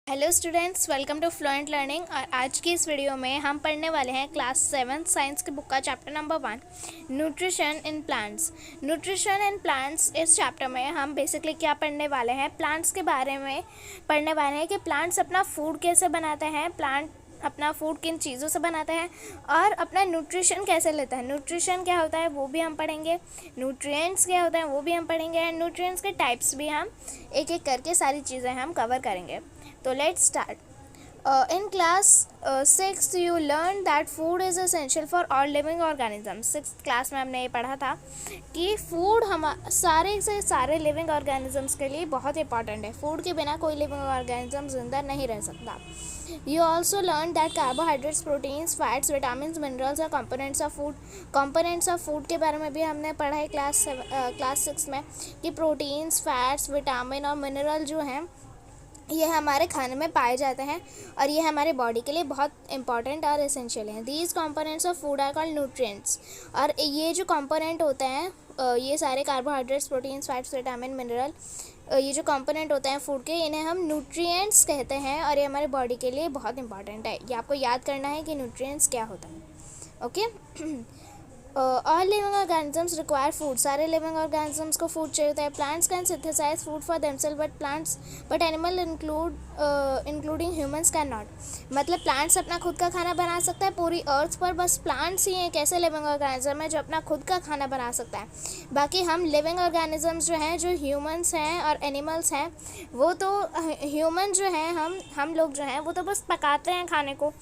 Hello students, welcome to fluent learning. और आज की इस वीडियो में हम पढ़ने वाले हैं क्लास 7 साइंस की बुक का chapter number 1 nutrition in plants. Nutrition in plants इस चैप्टर में हम बेसिकली क्या पढ़ने वाले हैं, प्लांट्स के बारे में पढ़ने वाले हैं कि प्लांट्स अपना फूड कैसे बनाते हैं, प्लांट अपना फूड किन चीज़ों से बनाते हैं और अपना न्यूट्रिशन कैसे लेता है। न्यूट्रिशन क्या होता है वो भी हम पढ़ेंगे, न्यूट्रिएंट्स क्या होता है वो भी हम पढ़ेंगे, एंड न्यूट्रिएंट्स के टाइप्स भी हम एक एक करके सारी चीज़ें हम कवर करेंगे। तो let's start. In class 6 you learned that food is essential for all living organisms। 6th class में हमने ये पढ़ा था कि फूड हम सारे से सारे लिविंग ऑर्गेनिजम्स के लिए बहुत इंपॉर्टेंट है। फूड के बिना कोई लिविंग ऑर्गेनिज्म जिंदा नहीं रह सकता। You also learned that carbohydrates, proteins, fats, vitamins, minerals are components of food। components of food के बारे में भी हमने पढ़ा है क्लास 6 में कि प्रोटीन्स, फैट्स, विटामिन और मिनरल जो हैं ये हमारे खाने में पाए जाते हैं और ये हमारे बॉडी के लिए बहुत इंपॉर्टेंट और एसेंशियल हैं। These components of food are called nutrients. और ये जो कंपोनेंट होते हैं ये सारे carbohydrates, proteins, fats, vitamin, mineral, ये जो कंपोनेंट होते हैं फूड के, इन्हें हम न्यूट्रिएंट्स कहते हैं और ये हमारे बॉडी के लिए बहुत इंपॉर्टेंट है। ये आपको याद करना है कि न्यूट्रिएंट्स क्या होता है। Okay. All living organisms require food. सारे लिविंग ऑर्गेनिजम्स को फूड चाहिए होता है। Plants can synthesize food for themselves but animal including humans can not. मतलब प्लांट्स अपना खुद का खाना बना सकता है पूरी अर्थ पर, बस प्लांट्स ही एक ऐसे लिविंग ऑर्गेनिज्म है जो अपना खुद का खाना बना सकता है। बाकी हम लिविंग ऑर्गेनिजम्स जो हैं, जो ह्यूमंस हैं और एनिमल्स हैं, वो तो ह्यूमन जो हैं, हम लोग जो हैं वो तो बस पकाते हैं खाने को।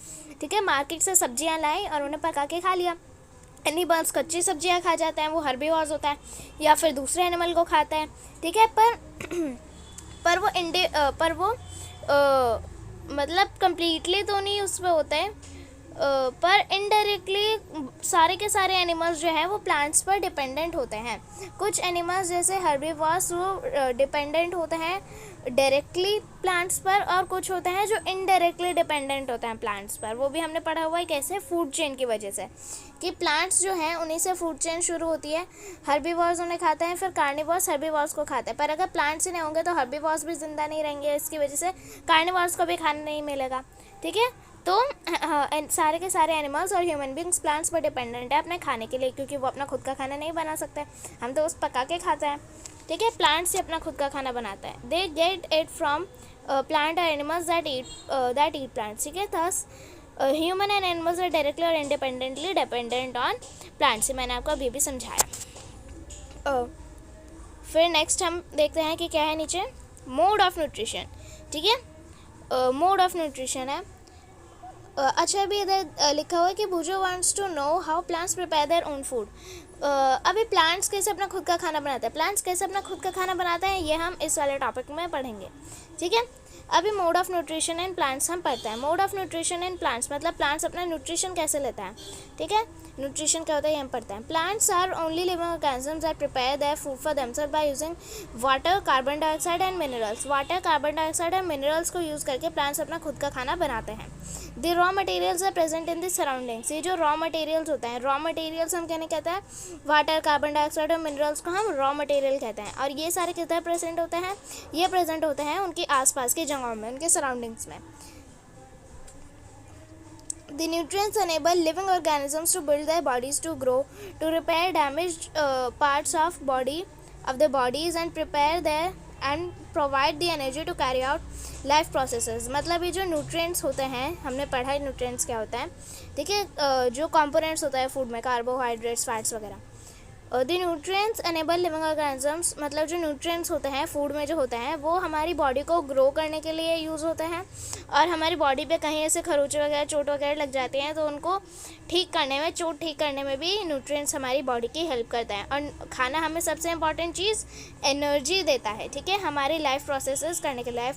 ठीक है, मार्केट से सब्जियां लाई और उन्हें पका के खा लिया। एनिमल्स कच्ची सब्जियां खा जाते हैं, वो हर्बीवोर्स होता है, या फिर दूसरे एनिमल को खाते हैं। ठीक है, पर वो मतलब कंप्लीटली तो नहीं उसमें होते हैं, पर इनडायरेक्टली सारे के सारे एनिमल्स जो हैं वो प्लांट्स पर डिपेंडेंट होते हैं। कुछ एनिमल्स जैसे हर्बीवोर्स वो डिपेंडेंट होते हैं डायरेक्टली प्लांट्स पर, और कुछ होते हैं जो इनडायरेक्टली डिपेंडेंट होते हैं प्लांट्स पर। वो भी हमने पढ़ा हुआ है कैसे, फूड चेन की वजह से, कि प्लांट्स जो हैं उन्हीं से फूड चेन शुरू होती है। हर्बीवोर्स उन्हें खाते हैं, फिर कार्निवोर्स हर्बीवोर्स को खाते हैं। पर अगर प्लांट्स ही नहीं होंगे तो हर्बीवोर्स भी जिंदा नहीं रहेंगे, इसकी वजह से कार्निवोर्स को भी खाना नहीं मिलेगा। ठीक है, तो सारे के सारे एनिमल्स और ह्यूमन बींग्स प्लांट्स पर डिपेंडेंट है अपने खाने के लिए, क्योंकि वो अपना खुद का खाना नहीं बना सकते, हम तो उस पका के खाते हैं। ठीक है, प्लांट्स से अपना खुद का खाना बनाता है। They get it from plant और एनिमल्स दैट ईट प्लांट्स। ठीक है, thus human and animals are directly और इंडिपेंडेंटली डिपेंडेंट ऑन प्लांट्स। मैंने आपको अभी भी समझाया। फिर नेक्स्ट हम देखते हैं कि क्या है नीचे, मोड ऑफ न्यूट्रिशन। ठीक है, मोड ऑफ न्यूट्रिशन है। अच्छा, अभी इधर लिखा हुआ है कि Boojho wants to know how plants prepare their own food. अभी प्लांट्स कैसे अपना खुद का खाना बनाते हैं, प्लांट्स कैसे अपना खुद का खाना बनाते हैं, ये हम इस वाले टॉपिक में पढ़ेंगे। ठीक है, अभी mode of nutrition in plants हम पढ़ते हैं। Mode of nutrition in plants मतलब प्लांट्स अपना न्यूट्रिशन कैसे लेता है। ठीक है, न्यूट्रिशन क्या होता है ये हम पढ़ते हैं। Plants are only living organisms that prepare their food for themselves by using water, carbon dioxide and minerals. Water, carbon dioxide and minerals को यूज़ करके प्लांट्स अपना खुद का खाना बनाते हैं। The raw materials are present in the surroundings. ये जो रॉ मटेरियल्स होते हैं, रॉ मटेरियल्स हम कहते हैं वाटर, कार्बन डाइऑक्साइड और मिनरल्स को हम रॉ मटेरियल कहते हैं। और ये सारे किधर प्रेजेंट होते हैं, ये प्रेजेंट होते हैं उनके आसपास की जगहों में, उनके सराउंडिंग्स में। The nutrients enable living organisms to build their bodies, to grow, to repair damaged parts of their bodies and prepare their and provide the energy to carry out life processes। मतलब ये जो nutrients होते हैं, हमने पढ़ा है nutrients क्या होता है। ठीक है, जो कंपोनेंट्स होता है फूड में, कार्बोहाइड्रेट्स, फैट्स वगैरह। The nutrients enable living organisms मतलब जो न्यूट्रिएंट्स होते हैं फूड में जो होते हैं, वो हमारी बॉडी को ग्रो करने के लिए यूज़ होते हैं। और हमारी बॉडी पे कहीं ऐसे खरोंच वगैरह, चोट वगैरह लग जाती हैं तो उनको ठीक करने में, चोट ठीक करने में भी न्यूट्रिएंट्स हमारी बॉडी की हेल्प करता है। और खाना हमें सबसे इंपॉर्टेंट चीज़ एनर्जी देता है। ठीक है, हमारी लाइफ प्रोसेसेस करने के लिए,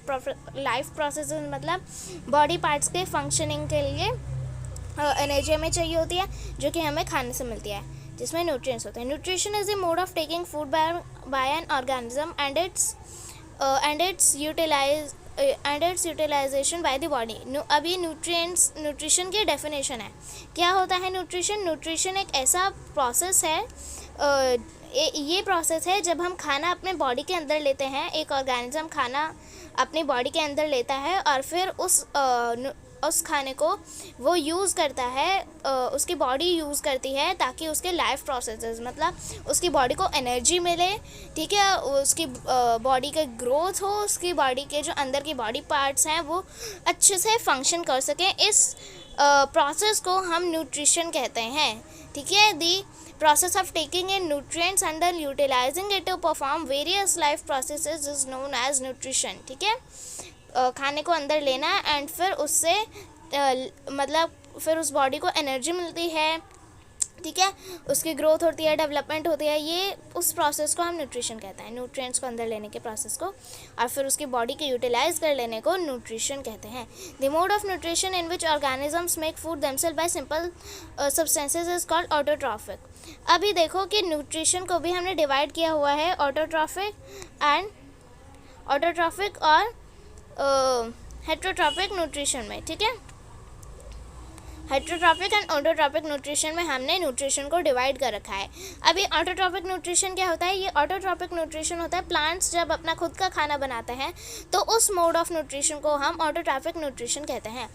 लाइफ प्रोसेसेस मतलब बॉडी पार्ट्स के फंक्शनिंग के लिए एनर्जी हमें चाहिए होती है, जो कि हमें खाने से मिलती है, जिसमें न्यूट्रिएंट्स होते हैं। Nutrition is the mode of taking food by an organism and its utilization by the body. अभी न्यूट्रिशन की डेफिनेशन है। क्या होता है न्यूट्रिशन? न्यूट्रिशन एक ऐसा प्रोसेस है, ये प्रोसेस है जब हम खाना अपने बॉडी के अंदर लेते हैं। एक ऑर्गेनिज्म खाना अपनी बॉडी के अंदर लेता है और फिर उस खाने को वो यूज़ करता है, उसकी बॉडी यूज़ करती है ताकि उसके लाइफ प्रोसेसेस, मतलब उसकी बॉडी को एनर्जी मिले, ठीक है, उसकी बॉडी का ग्रोथ हो, उसकी बॉडी के जो अंदर की बॉडी पार्ट्स हैं वो अच्छे से फंक्शन कर सकें। इस प्रोसेस को हम न्यूट्रिशन कहते हैं, ठीक है। दी process of taking in nutrients and then utilizing it to perform various life processes is known as nutrition, ठीक है। खाने को अंदर लेना एंड फिर उससे मतलब फिर उस बॉडी को एनर्जी मिलती है, ठीक है, उसकी ग्रोथ होती है, डेवलपमेंट होती है, ये उस प्रोसेस को हम न्यूट्रिशन कहते हैं, न्यूट्रिएंट्स को अंदर लेने के प्रोसेस को और फिर उसकी बॉडी के यूटिलाइज कर लेने को न्यूट्रिशन कहते हैं। The mode of nutrition in which organisms make food themselves by simple substances is called autotrophic. अभी देखो कि न्यूट्रिशन को भी हमने डिवाइड किया हुआ है ऑटोट्रॉफिक और हेट्रोट्रॉफिक न्यूट्रिशन में, ठीक है। हेट्रोट्रॉफिक एंड ऑटोट्रॉफिक न्यूट्रिशन में हमने न्यूट्रिशन को डिवाइड कर रखा है। अभी ऑटोट्रॉफिक न्यूट्रिशन क्या होता है? ये ऑटोट्रॉफिक न्यूट्रिशन होता है प्लांट्स जब अपना खुद का खाना बनाते हैं तो उस मोड ऑफ न्यूट्रिशन को हम ऑटोट्रॉफिक न्यूट्रिशन कहते हैं,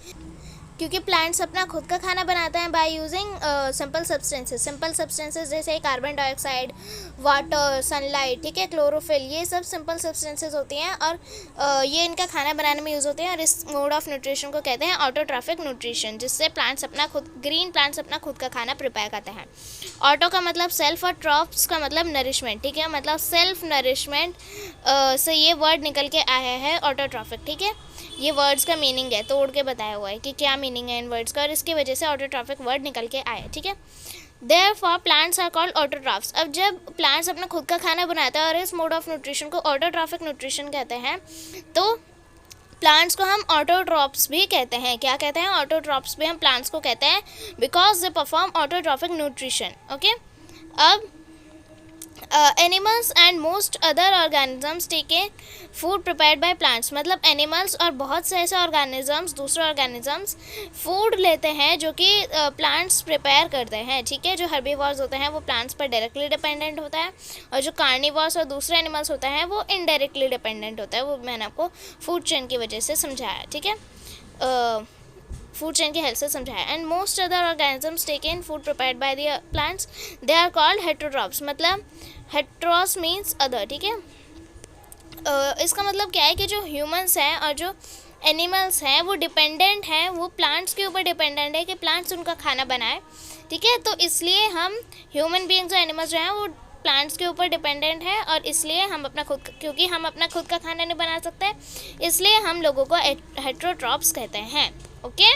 क्योंकि प्लांट्स अपना खुद का खाना बनाते हैं बाय यूजिंग सिंपल सब्सटेंसेस जैसे कार्बन डाइऑक्साइड, वाटर, सनलाइट, ठीक है, क्लोरोफिल, ये सब सिंपल सब्सटेंसेस होती हैं और ये इनका खाना बनाने में यूज़ होते हैं और इस मोड ऑफ न्यूट्रिशन को कहते हैं ऑटोट्रॉफिक न्यूट्रिशन, जिससे ग्रीन प्लांट्स अपना खुद का खाना प्रिपेयर करते हैं। ऑटो का मतलब सेल्फ और ट्रॉप्स का मतलब नरिशमेंट, ठीक है, मतलब सेल्फ नरिशमेंट से ये वर्ड निकल के आया है ऑटोट्रॉफिक, ठीक है। ये वर्ड्स का मीनिंग है, तोड़ के बताया हुआ है कि क्या मीनिंग है इन वर्ड्स का और इसकी वजह से ऑटोट्रॉफिक वर्ड निकल के आया, ठीक है। Therefore plants are called autotrophs। अब जब प्लांट्स अपना खुद का खाना बनाते हैं और इस मोड ऑफ न्यूट्रिशन को ऑटोट्रॉफिक न्यूट्रिशन कहते हैं, तो प्लांट्स को हम ऑटोट्रॉप्स भी कहते हैं। क्या कहते हैं? ऑटोट्रॉप्स भी हम प्लांट्स को कहते हैं because they perform autotrophic nutrition, okay. अब animals and most other organisms take in food prepared by plants, मतलब एनिमल्स और बहुत से ऐसे ऑर्गेनिजम्स, दूसरे ऑर्गेनिजम्स फूड लेते हैं जो कि प्लांट्स प्रिपेयर करते हैं, ठीक है। जो हर्बीवोर्स होते हैं वो प्लांट्स पर डायरेक्टली डिपेंडेंट होता है और जो कार्निवोर्स और दूसरे एनिमल्स होते हैं वो इनडायरेक्टली डिपेंडेंट होता है। वो मैंने आपको फूड चेन की वजह से समझाया, ठीक है, फूड चेन की हेल्प से समझाया। And most other organisms take in food prepared by the plants, they are called heterotrophs, मतलब हेट्रोस मीन्स अदर, ठीक है। इसका मतलब क्या है कि जो ह्यूमंस हैं और जो एनिमल्स हैं वो डिपेंडेंट हैं, वो प्लांट्स के ऊपर डिपेंडेंट है कि प्लांट्स उनका खाना बनाए, ठीक है। तो इसलिए हम ह्यूमन बीइंग्स और एनिमल्स जो हैं वो प्लांट्स के ऊपर डिपेंडेंट है और इसलिए हम क्योंकि हम अपना खुद का खाना नहीं बना सकते, इसलिए हम लोगों को हेट्रोट्रॉप्स कहते हैं, ओके।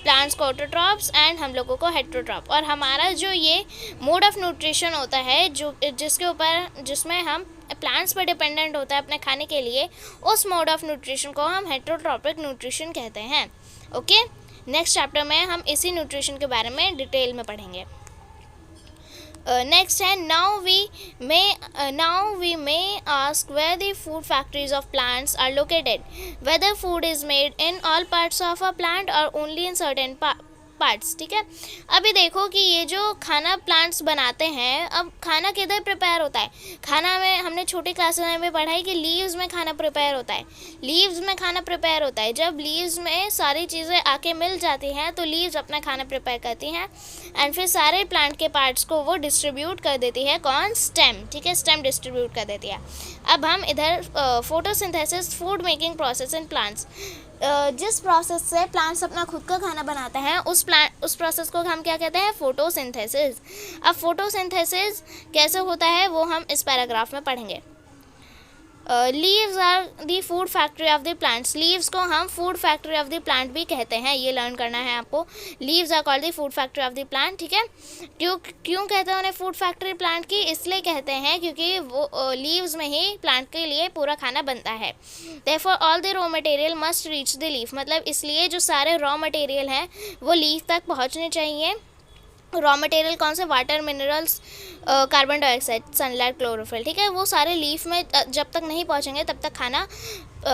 प्लांट्स को ऑटोट्रॉप्स एंड हम लोगों को हेट्रोट्रॉप। और हमारा जो ये मोड ऑफ न्यूट्रिशन होता है जिसमें हम प्लांट्स पर डिपेंडेंट होता है अपने खाने के लिए, उस मोड ऑफ न्यूट्रिशन को हम हेट्रोट्रॉपिक न्यूट्रिशन कहते हैं, ओके। नेक्स्ट चैप्टर में हम इसी न्यूट्रिशन के बारे में डिटेल में पढ़ेंगे। नेक्स्ट है now we may ask where the food factories of plants are located, whether food is made in all parts of a plant or only in certain parts, ठीक है। अभी देखो कि ये जो खाना प्लांट्स बनाते हैं, अब खाना किधर प्रिपेयर होता है? खाना में हमने छोटी क्लासेस में भी पढ़ा है कि लीव्स में खाना प्रिपेयर होता है, लीव्स में खाना प्रिपेयर होता है। जब लीव्स में सारी चीज़ें आके मिल जाती हैं तो लीव्स अपना खाना प्रिपेयर करती हैं एंड फिर सारे प्लांट के पार्ट्स को वो डिस्ट्रीब्यूट कर देती है, कौन? स्टेम, ठीक है, स्टेम डिस्ट्रीब्यूट कर देती है। अब हम इधर photosynthesis, food making process in plants, जिस प्रोसेस से प्लांट्स अपना खुद का खाना बनाते हैं उस प्रोसेस को हम क्या कहते हैं? फोटोसिंथेसिस। अब फोटोसिंथेसिस कैसे होता है वो हम इस पैराग्राफ में पढ़ेंगे। Leaves are the food factory of the plants, leaves को हम food factory of the plant भी कहते हैं, ये लर्न करना है आपको। Leaves are called the food factory of the plant, ठीक है। क्यों कहते हैं उन्हें फूड फैक्ट्री प्लांट की? इसलिए कहते हैं क्योंकि वो लीव्स में ही प्लांट के लिए पूरा खाना बनता है। Therefore all the raw material must reach the leaf, मतलब इसलिए जो सारे रॉ मटेरियल हैं वो लीफ तक पहुँचने चाहिए। रॉ मटेरियल कौन से? Water, minerals, carbon dioxide, sunlight, chlorophyll, ठीक है। वो सारे लीफ में जब तक नहीं पहुंचेंगे तब तक खाना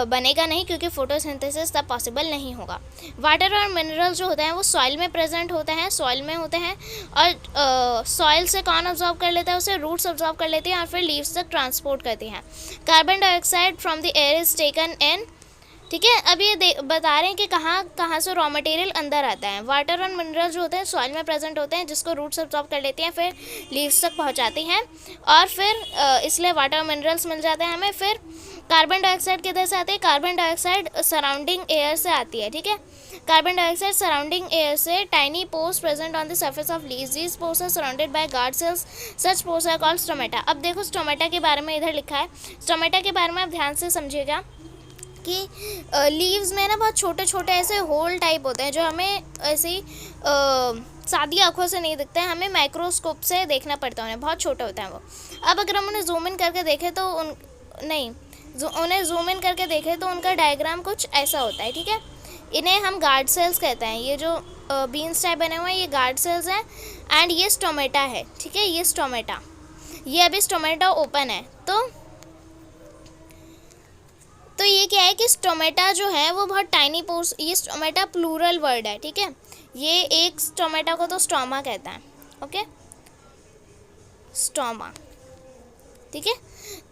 बनेगा नहीं, क्योंकि फोटोसिंथेसिस तब पॉसिबल नहीं होगा। वाटर और मिनरल्स जो होते हैं वो सॉइल में प्रेजेंट होते हैं, सॉइल में होते हैं और सॉइल से कौन ऑब्जॉर्व कर लेता है? उसे रूट्स ऑब्जॉर्व कर लेती हैं और फिर लीव्स तक ट्रांसपोर्ट करती हैं। Carbon dioxide from the air is taken in ठीक है। अब ये बता रहे हैं कि कहाँ कहाँ से रॉ मटेरियल अंदर आता है। वाटर और मिनरल जो होते हैं सॉइल में प्रेजेंट होते हैं, जिसको रूट्स अब्सॉर्ब कर लेती हैं, फिर लीव्स तक पहुँचाती हैं, और फिर इसलिए वाटर और मिनरल्स मिल जाते हैं हमें। फिर कार्बन डाइऑक्साइड किधर से आते हैं? कार्बन डाइऑक्साइड सराउंडिंग एयर से आती है, ठीक है। कार्बन डाइऑक्साइड सराउंडिंग एयर से tiny pores present on the surface of leaves, these pores are surrounded by guard cells, such pores are called stomata. अब देखो स्टोमेटा के बारे में इधर लिखा है। स्टोमेटा के बारे में आप ध्यान से समझिएगा कि लीव्स में ना बहुत छोटे छोटे ऐसे होल टाइप होते हैं, जो हमें ऐसे ही सादी आँखों से नहीं दिखते हैं, हमें माइक्रोस्कोप से देखना पड़ता है, उन्हें बहुत छोटे होते हैं वो। अब अगर हम उन्हें जूम इन करके देखें तो उन्हें जूम इन करके देखें तो उनका डायग्राम कुछ ऐसा होता है, ठीक है। इन्हें हम गार्ड सेल्स कहते हैं। ये जो बीन्स टाइप बने हुए हैं ये गार्ड सेल्स हैं, एंड ये स्टोमेटा है, ठीक है। ये स्टोमेटा, ये अभी स्टोमेटा ओपन है। तो ये क्या है कि स्टोमेटा जो है वो बहुत टाइनी पोर्स, ये स्टोमेटा प्लूरल वर्ड है, ठीक है। ये एक स्टोमेटा को तो स्टोमा कहता है, ओके, स्टोमा, ठीक है।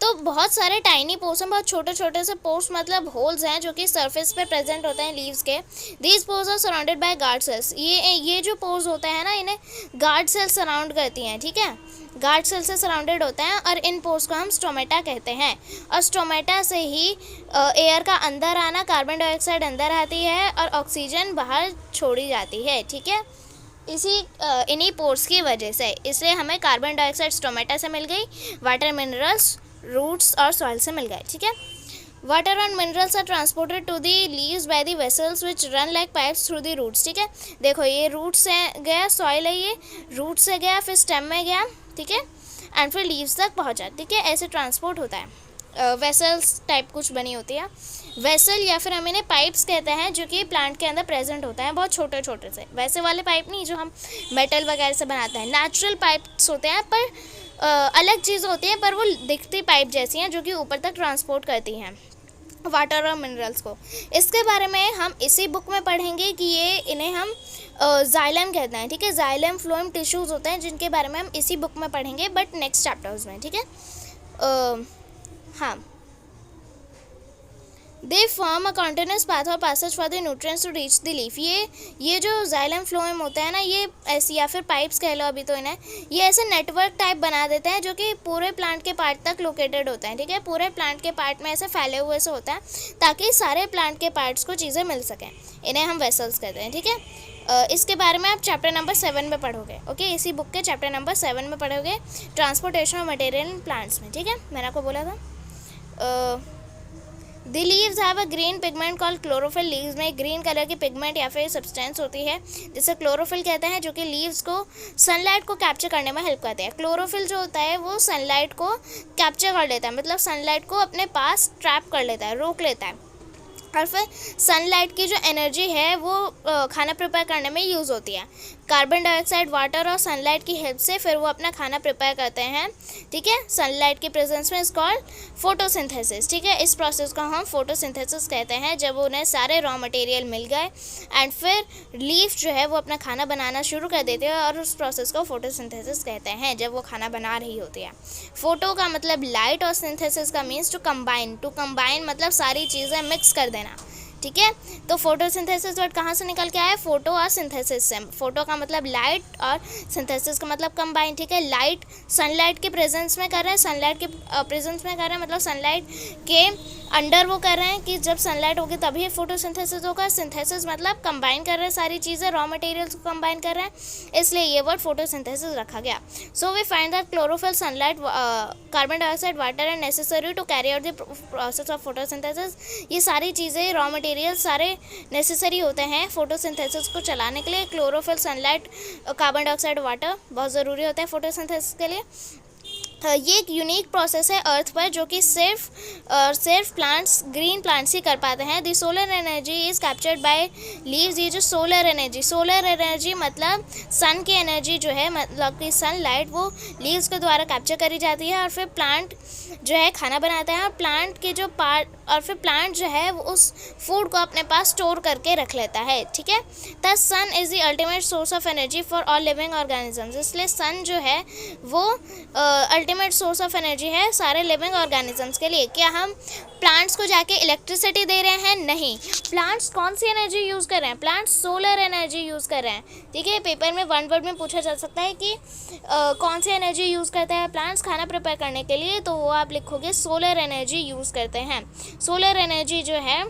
तो बहुत सारे टाइनी पोर्स हैं, बहुत छोटे छोटे से पोर्स मतलब होल्स हैं, जो कि सरफेस पे प्रेजेंट होते हैं लीव्स के। These pores are surrounded by guard cells. ये जो पोर्स होते हैं ना, इन्हें गार्ड सेल्स सराउंड करती हैं, ठीक है। गार्ड सेल से सराउंडेड होते हैं, और इन पोर्स को हम स्टोमेटा कहते हैं। और स्टोमेटा से ही एयर का अंदर आना, कार्बन डाइऑक्साइड अंदर आती है और ऑक्सीजन बाहर छोड़ी जाती है, ठीक है। इन्हीं पोर्स की वजह से, इसलिए हमें कार्बन डाइऑक्साइड स्टोमेटा से मिल गई, वाटर मिनरल्स रूट्स और सॉइल से मिल गए, ठीक है। Water and minerals are transported to the leaves by the vessels which run like pipes through the roots, ठीक है। देखो ये रूट से गया, सॉइल है, ये रूट से गया, फिर स्टेम में गया, ठीक है, एंड फिर लीव्स तक पहुंचा, ठीक है। ऐसे ट्रांसपोर्ट होता है। वेसल्स टाइप कुछ बनी होती है, वेसल या फिर हम इन्हें पाइप्स कहते हैं, जो कि प्लांट के अंदर प्रेजेंट होता है, बहुत छोटे छोटे से। वैसे वाले पाइप नहीं जो हम मेटल वगैरह से बनाते हैं, नेचुरल पाइप्स होते हैं, पर अलग चीज़ होती है, पर वो दिखती पाइप जैसी हैं, जो कि ऊपर तक ट्रांसपोर्ट करती हैं वाटर और मिनरल्स को। इसके बारे में हम इसी बुक में पढ़ेंगे कि इन्हें हम जाइलम कहते हैं, ठीक है। जाइलम फ्लोएम टिश्यूज़ होते हैं, जिनके बारे में हम इसी बुक में पढ़ेंगे, बट नेक्स्ट चैप्टर्स में, ठीक है। हाँ, they form a continuous path और passage for the nutrients to reach the leaf. ये जो जाइलम फ्लोएम होता है ना, ये ऐसी, या फिर पाइप्स कह लो अभी तो इन्हें, ये ऐसे नेटवर्क टाइप बना देते हैं, जो कि पूरे प्लांट के पार्ट तक लोकेटेड होता है, ठीक है। पूरे प्लांट के पार्ट में ऐसे फैले हुए से होता है, ताकि सारे प्लांट के पार्ट्स को चीज़ें मिल सकें। इन्हें हम वेसल्स कहते हैं, ठीक है। इसके बारे में आप चैप्टर नंबर 7 में पढ़ोगे, ओके। इसी बुक के चैप्टर नंबर 7 में पढ़ोगे, transportation of material in plants में, ठीक है। मैंने आपको बोला था the leaves have a green pigment called chlorophyll. Leaves में ग्रीन कलर की पिगमेंट या फिर सब्सटेंस होती है, जिसे क्लोरोफिल कहते हैं, जो कि लीव्स को सनलाइट को कैप्चर करने में हेल्प करते हैं। क्लोरोफिल जो होता है वो सनलाइट को कैप्चर कर लेता है, मतलब सनलाइट को अपने पास ट्रैप कर लेता है, रोक लेता है, और फिर सनलाइट की जो एनर्जी है वो खाना प्रिपेयर करने में यूज़ होती है। कार्बन डाइऑक्साइड, वाटर और सनलाइट की हेल्प से फिर वो अपना खाना प्रिपेयर करते हैं, ठीक है। सनलाइट की प्रेजेंस में इज कॉल्ड फोटोसिंथेसिस, ठीक है। इस प्रोसेस को हम फोटोसिंथेसिस कहते हैं, जब उन्हें सारे रॉ मटेरियल मिल गए एंड फिर लीफ जो है वो अपना खाना बनाना शुरू कर देती है, और उस प्रोसेस को फोटोसिंथेसिस कहते हैं, जब वो खाना बना रही होती है। फोटो का मतलब लाइट और सिंथेसिस का मीन्स टू कंबाइन मतलब सारी चीज़ें मिक्स कर देना, ठीक है। तो फोटोसिंथेसिस वर्ड कहाँ से निकल के आया? फोटो और सिंथेसिस से। फोटो का मतलब लाइट और सिंथेसिस का मतलब कंबाइन, ठीक है। लाइट सनलाइट के प्रेजेंस में कर रहे हैं, सनलाइट के प्रेजेंस में कर रहे हैं, मतलब सनलाइट के अंडर वो कर रहे हैं कि जब सनलाइट होगी तभी फोटोसिंथेसिस होगा। सिंथेसिस मतलब कंबाइन कर रहे हैं सारी चीज़ें, रॉ मटेरियल्स को कंबाइन कर रहे हैं, इसलिए ये वर्ड फोटोसिंथेसिस रखा गया। So we find that chlorophyll, sunlight, carbon dioxide, water and necessary to carry out the process of photosynthesis. ये सारी चीज़ें, रॉ मटेरियल सारे नेसेसरी होते हैं फोटोसिंथेसिस को चलाने के लिए। Chlorophyll, sunlight, carbon dioxide, water बहुत ज़रूरी होता है फोटोसिंथेसिस के लिए। ये एक यूनिक प्रोसेस है अर्थ पर, जो कि सिर्फ प्लांट्स, ग्रीन प्लांट्स ही कर पाते हैं। The solar energy is captured by leaves. ये जो सोलर एनर्जी मतलब सन की एनर्जी जो है, मतलब कि सनलाइट, वो लीव्स के द्वारा कैप्चर करी जाती है, और फिर प्लांट जो है खाना बनाता है, और प्लांट के जो फिर प्लांट जो है वो उस फूड को अपने पास स्टोर करके रख लेता है, ठीक है। The sun is the ultimate source of energy for all living organisms. इसलिए सन जो है वो अल्टीमेट सोर्स ऑफ एनर्जी है सारे लिविंग ऑर्गेनिजम्स के लिए। क्या हम प्लांट्स को जाके इलेक्ट्रिसिटी दे रहे हैं? नहीं। प्लांट्स कौन सी एनर्जी यूज़ कर रहे हैं? प्लांट्स सोलर एनर्जी यूज़ कर रहे हैं। ठीक है, पेपर में 1 वर्ड में पूछा जा सकता है कि कौन सी एनर्जी यूज़ करते हैं प्लांट्स खाना प्रिपेयर करने के लिए, तो वो आप लिखोगे सोलर एनर्जी यूज़ करते हैं। सोलर एनर्जी जो है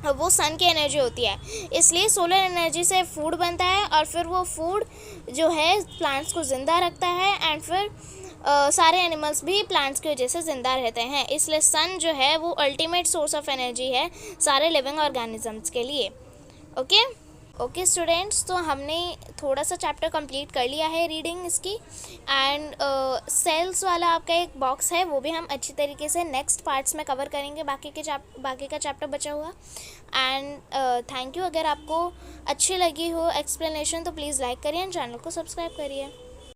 वो सन की एनर्जी होती है, इसलिए सोलर एनर्जी से फूड बनता है और फिर वो फूड जो है प्लांट्स को ज़िंदा रखता है एंड फिर सारे एनिमल्स भी प्लांट्स की वजह से ज़िंदा रहते हैं। इसलिए सन जो है वो अल्टीमेट सोर्स ऑफ एनर्जी है सारे लिविंग ऑर्गेनिजम्स के लिए। ओके स्टूडेंट्स, तो हमने थोड़ा सा चैप्टर कंप्लीट कर लिया है रीडिंग इसकी। एंड सेल्स वाला आपका एक बॉक्स है, वो भी हम अच्छी तरीके से नेक्स्ट पार्ट्स में कवर करेंगे, बाकी का चैप्टर बचा हुआ। And thank you. अगर आपको अच्छी लगी हो एक्सप्लेनेशन तो प्लीज़ लाइक करिए एंड चैनल को सब्सक्राइब करिए।